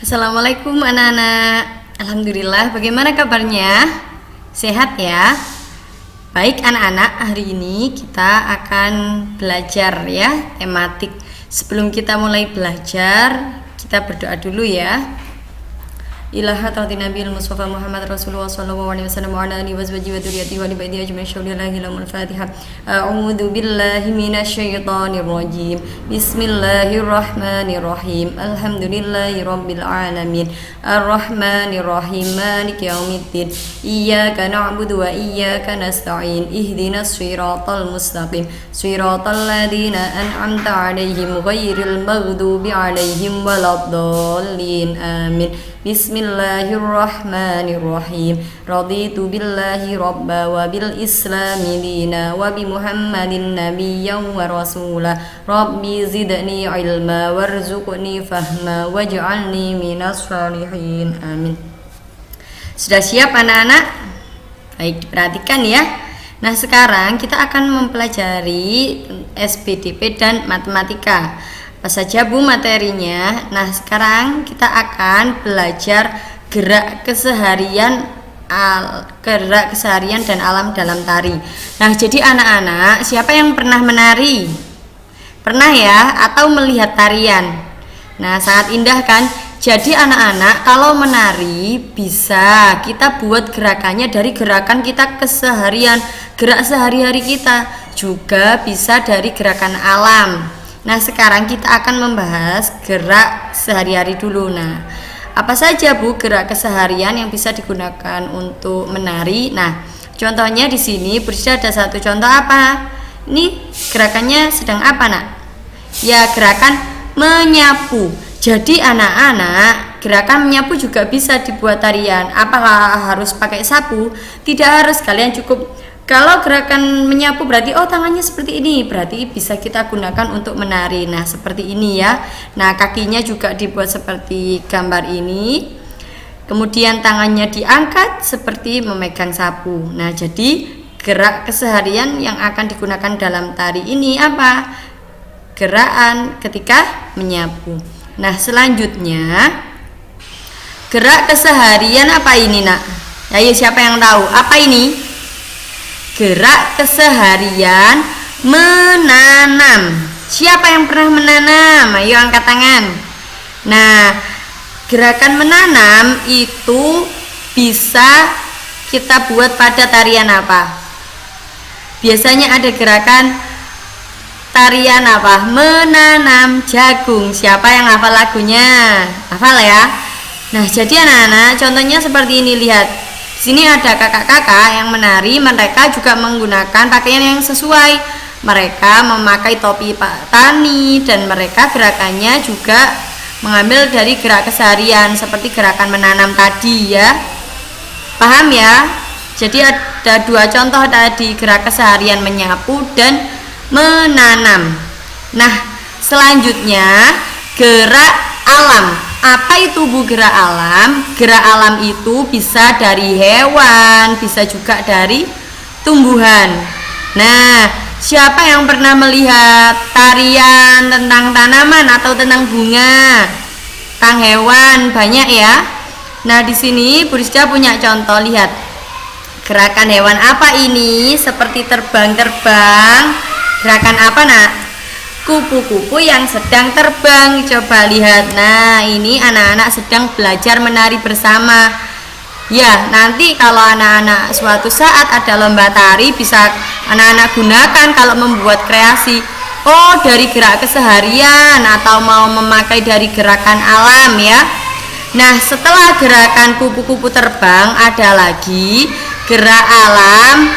Assalamualaikum anak-anak. Alhamdulillah, bagaimana kabarnya? Sehat ya? Baik anak-anak, hari ini kita akan belajar ya, tematik. Sebelum kita mulai belajar, kita berdoa dulu ya. Ila hadratin Nabiil Mustafa Muhammad Rasulullah sallallahu alaihi wasallam wa ala alihi wa sahbihi wa dzurriyyatihi wa li baiti ajmain syaulillahi lahumul Fatihah. A'udzu billahi minasyaitonir rajim. Bismillahirrahmanirrahim. Alhamdulillahi rabbil alamin. Arrahmanir rahim. Maliki yaumiddin. Iyyaka na'budu wa iyyaka nasta'in. Ihdinas shiratal mustaqim. Shiratal ladzina an'amta 'alaihim ghairil maghdubi 'alaihim waladdallin. Amin. Bismillahirrahmanirrahim. Raditu billahi rabba wa bil islami dina wa bi Muhammadin nabiyyan wa rasula. Rabbi zidni ilma warzuqni fahma waj'alni minas shalihin. Amin. Sudah siap anak-anak? Baik, diperhatikan ya. Nah, sekarang kita akan mempelajari SPDP dan matematika. Apa saja Bu materinya? Nah, sekarang kita akan belajar gerak keseharian dan alam dalam tari. Nah, jadi anak-anak, siapa yang pernah menari? Pernah ya? Atau melihat tarian? Nah, sangat indah kan? Jadi anak-anak, kalau menari bisa kita buat gerakannya dari gerakan kita keseharian, gerak sehari-hari kita, juga bisa dari gerakan alam. Nah, sekarang kita akan membahas gerak sehari-hari dulu. Nah, apa saja Bu gerak keseharian yang bisa digunakan untuk menari? Nah, contohnya di sini Bursa ada satu contoh apa? Ini gerakannya sedang apa, Nak? Ya, gerakan menyapu. Jadi anak-anak, gerakan menyapu juga bisa dibuat tarian. Apakah harus pakai sapu? Tidak harus, kalian cukup. Kalau gerakan menyapu berarti tangannya seperti ini, berarti bisa kita gunakan untuk menari. Nah, seperti ini ya. Nah, kakinya juga dibuat seperti gambar ini. Kemudian tangannya diangkat seperti memegang sapu. Nah, jadi gerak keseharian yang akan digunakan dalam tari ini apa? Gerakan ketika menyapu. Nah, selanjutnya gerak keseharian apa ini, Nak? Ayo, siapa yang tahu? Apa ini? Gerak keseharian menanam. Siapa yang pernah menanam? Ayo angkat tangan. Nah, gerakan menanam itu bisa kita buat pada tarian apa? Biasanya ada gerakan tarian apa? Menanam jagung. Siapa yang hafal lagunya? Hafal ya? Nah, jadi anak-anak, contohnya seperti ini, lihat. Sini ada kakak-kakak yang menari, mereka juga menggunakan pakaian yang sesuai. Mereka memakai topi Pak Tani dan mereka gerakannya juga mengambil dari gerak keseharian seperti gerakan menanam tadi ya. Paham ya? Jadi ada dua contoh tadi, gerak keseharian menyapu dan menanam. Nah, selanjutnya gerak alam. Apa itu Bu gerak alam? Gerak alam itu bisa dari hewan, bisa juga dari tumbuhan. Nah, siapa yang pernah melihat tarian tentang tanaman atau tentang bunga, tentang hewan? Banyak ya. Nah, di sini Bu Rizka punya contoh, lihat. Gerakan hewan apa ini? Seperti terbang-terbang. Gerakan apa, Nak? Kupu-kupu yang sedang terbang. Coba lihat. Nah, ini anak-anak sedang belajar menari bersama. Ya, nanti kalau anak-anak suatu saat ada lomba tari, bisa anak-anak gunakan kalau membuat kreasi. Dari gerak keseharian atau mau memakai dari gerakan alam ya. Nah, setelah gerakan kupu-kupu terbang, ada lagi gerak alam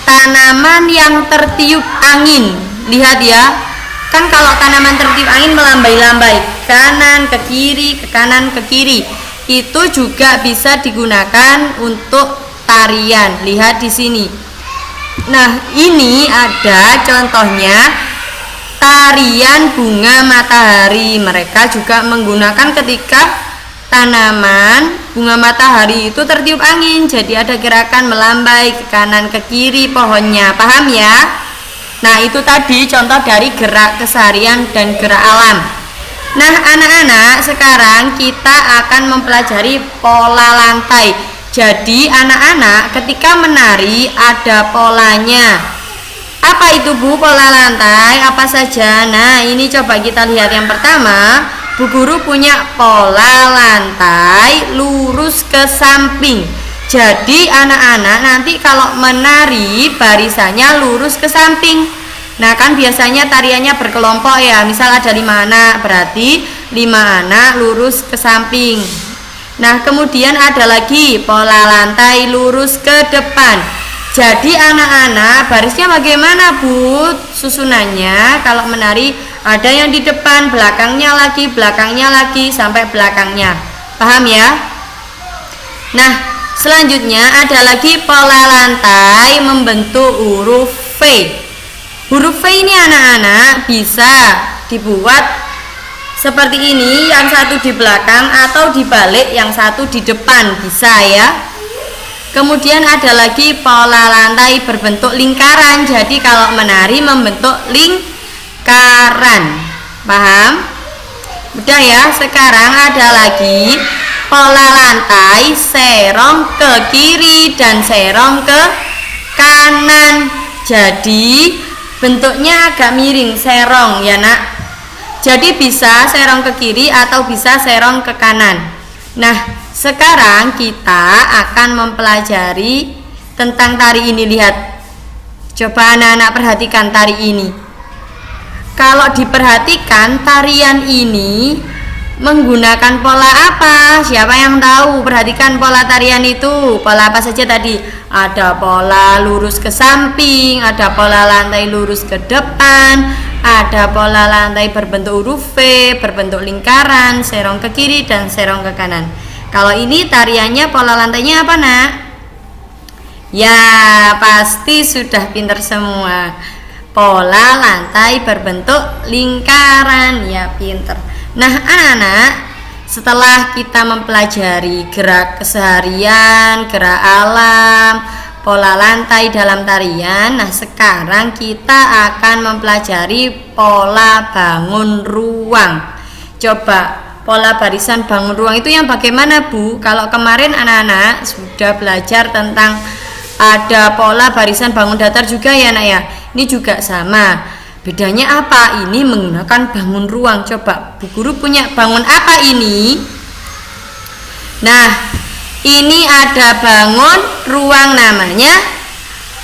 tanaman yang tertiup angin. Lihat ya. Kan kalau tanaman tertiup angin melambai-lambai kanan ke kiri, ke kanan ke kiri, itu juga bisa digunakan untuk tarian. Lihat di sini. Nah, ini ada contohnya tarian bunga matahari. Mereka juga menggunakan ketika tanaman bunga matahari itu tertiup angin. Jadi ada gerakan melambai ke kanan ke kiri pohonnya. Paham ya? Nah, itu tadi contoh dari gerak keseharian dan gerak alam. Nah, anak-anak, sekarang kita akan mempelajari pola lantai. Jadi, anak-anak ketika menari ada polanya. Apa itu, Bu, pola lantai? Apa saja? Nah, ini coba kita lihat. Yang pertama, Bu Guru punya pola lantai lurus ke samping. Jadi, anak-anak nanti kalau menari barisannya lurus ke samping. Nah, kan biasanya tariannya berkelompok ya. Misal ada 5 anak, berarti 5 anak lurus ke samping. Nah, kemudian ada lagi pola lantai lurus ke depan. Jadi anak-anak barisnya bagaimana, Bu? Susunannya kalau menari ada yang di depan, belakangnya lagi sampai belakangnya. Paham ya? Nah, selanjutnya ada lagi pola lantai membentuk huruf V. Huruf V ini anak-anak bisa dibuat seperti ini, yang satu di belakang atau dibalik, yang satu di depan, bisa ya. Kemudian ada lagi pola lantai berbentuk lingkaran. Jadi kalau menari membentuk lingkaran. Paham? Udah ya. Sekarang ada lagi pola lantai serong ke kiri dan serong ke kanan. Jadi bentuknya agak miring, serong ya nak. Jadi bisa serong ke kiri atau bisa serong ke kanan. Nah, sekarang kita akan mempelajari tentang tari ini. Lihat, coba anak-anak perhatikan tari ini. Kalau diperhatikan, tarian ini menggunakan pola apa? Siapa yang tahu? Perhatikan pola tarian itu. Pola apa saja tadi? Ada pola lurus ke samping, ada pola lantai lurus ke depan, ada pola lantai berbentuk huruf V, berbentuk lingkaran, serong ke kiri dan serong ke kanan. Kalau ini tariannya pola lantainya apa, nak? Ya, pasti sudah pintar semua. Pola lantai berbentuk lingkaran, ya pintar. Nah, anak-anak, setelah kita mempelajari gerak keseharian, gerak alam, pola lantai dalam tarian, nah sekarang kita akan mempelajari pola bangun ruang. Coba pola barisan bangun ruang itu yang bagaimana, Bu? Kalau kemarin anak-anak sudah belajar tentang ada pola barisan bangun datar juga ya, nak ya. Ini juga sama. Bedanya apa? Ini menggunakan bangun ruang. Coba Bu Guru punya bangun apa ini? Nah, ini ada bangun ruang namanya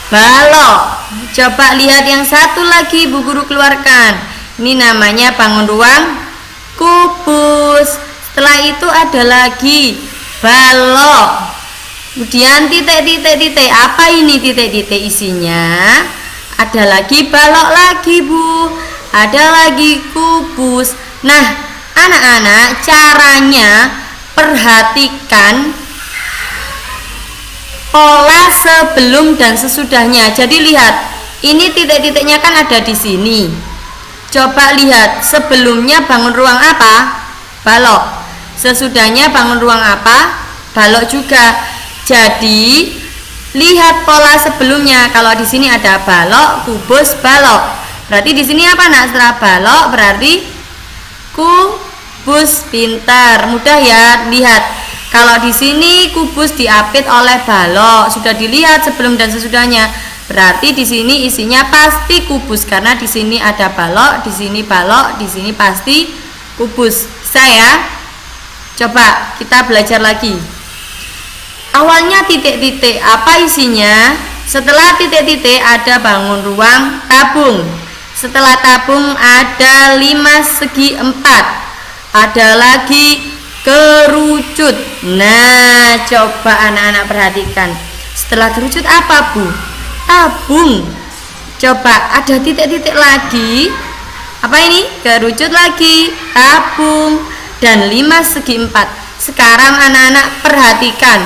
balok. Coba lihat yang satu lagi Bu Guru keluarkan. Ini namanya bangun ruang kubus. Setelah itu ada lagi balok. Kemudian titik. Apa ini titik-titik isinya? Ada lagi balok lagi, Bu. Ada lagi kubus. Nah, anak-anak, caranya perhatikan pola sebelum dan sesudahnya. Jadi lihat, ini titik-titiknya kan ada di sini. Coba lihat, sebelumnya bangun ruang apa? Balok. Sesudahnya bangun ruang apa? Balok juga. Jadi lihat pola sebelumnya. Kalau di sini ada balok, kubus, balok. Berarti di sini apa, nak? Setelah balok berarti kubus. Pintar, mudah ya. Lihat, kalau di sini kubus diapit oleh balok. Sudah dilihat sebelum dan sesudahnya. Berarti di sini isinya pasti kubus karena di sini ada balok, di sini balok, di sini pasti kubus. Saya coba kita belajar lagi. Awalnya titik-titik, apa isinya? Setelah titik-titik ada bangun ruang tabung. Setelah tabung ada 5 segi 4. Ada lagi kerucut. Nah, coba anak-anak perhatikan. Setelah kerucut apa, Bu? Tabung. Coba ada titik-titik lagi. Apa ini? Kerucut lagi, tabung, dan 5 segi 4. Sekarang anak-anak perhatikan.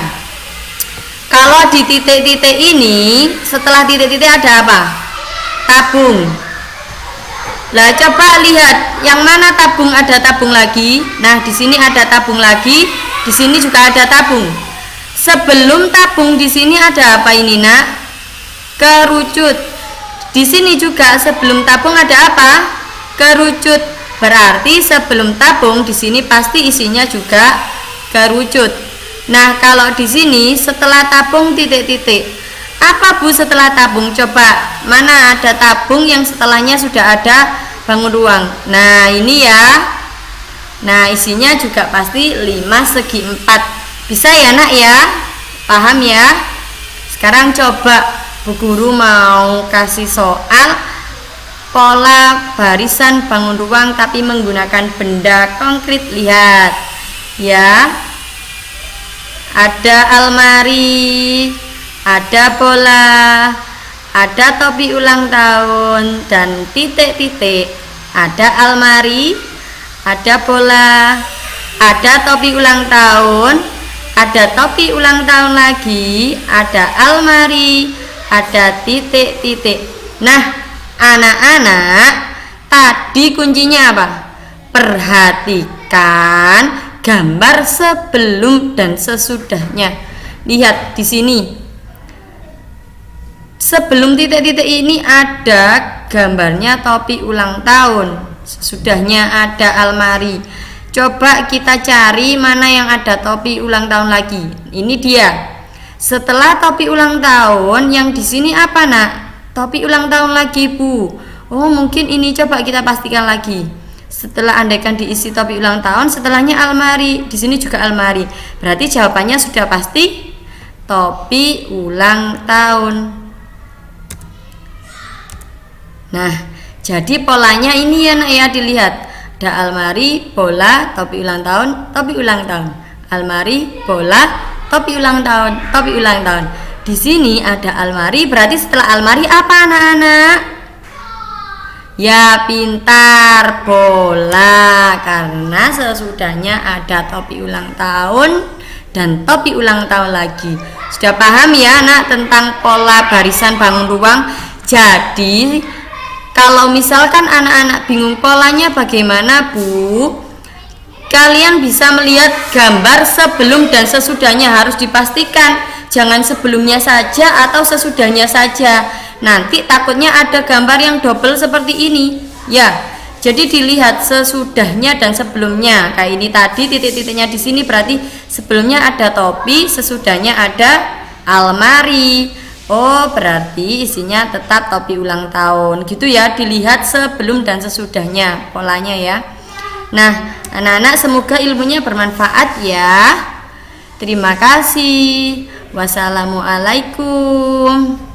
Kalau di titik-titik ini, setelah titik-titik ada apa? Tabung. Lah coba lihat yang mana tabung, ada tabung lagi. Nah, di sini ada tabung lagi, di sini juga ada tabung. Sebelum tabung di sini ada apa ini, nak? Kerucut. Di sini juga sebelum tabung ada apa? Kerucut. Berarti sebelum tabung di sini pasti isinya juga kerucut. Nah, kalau di sini setelah tabung titik-titik. Apa Bu setelah tabung? Coba mana ada tabung yang setelahnya sudah ada bangun ruang. Nah, ini ya. Nah, isinya juga pasti 5/4. Bisa ya, Nak ya? Paham ya? Sekarang coba Bu Guru mau kasih soal pola barisan bangun ruang tapi menggunakan benda konkret. Lihat ya, ada almari, ada bola, ada topi ulang tahun dan titik-titik. Ada almari, ada bola, ada topi ulang tahun, ada topi ulang tahun lagi, ada almari, ada titik-titik. Nah, anak-anak, tadi kuncinya apa? Perhatikan gambar sebelum dan sesudahnya. Lihat di sini. Sebelum titik-titik ini ada gambarnya topi ulang tahun. Sesudahnya ada almari. Coba kita cari mana yang ada topi ulang tahun lagi. Ini dia. Setelah topi ulang tahun, yang di sini apa, Nak? Topi ulang tahun lagi, Bu. Oh, mungkin ini, coba kita pastikan lagi. Setelah andaikan diisi topi ulang tahun, setelahnya almari. Di sini juga almari. Berarti jawabannya sudah pasti topi ulang tahun. Nah, jadi polanya ini ya, Nak ya, dilihat. Ada almari, bola, topi ulang tahun, topi ulang tahun. Almari, bola, topi ulang tahun, topi ulang tahun. Di sini ada almari, berarti setelah almari apa, anak-anak? Ya, pintar, bola, karena sesudahnya ada topi ulang tahun dan topi ulang tahun lagi. Sudah paham ya, Nak, tentang pola barisan bangun ruang? Jadi kalau misalkan anak-anak bingung polanya bagaimana, Bu? Kalian bisa melihat gambar sebelum dan sesudahnya, harus dipastikan. Jangan sebelumnya saja atau sesudahnya saja. Nanti takutnya ada gambar yang double seperti ini. Ya, jadi dilihat sesudahnya dan sebelumnya. Kayak ini tadi titik-titiknya di sini berarti sebelumnya ada topi, sesudahnya ada almari. Oh, berarti isinya tetap topi ulang tahun. Gitu ya, dilihat sebelum dan sesudahnya polanya ya. Nah, anak-anak, semoga ilmunya bermanfaat ya. Terima kasih. Wassalamualaikum.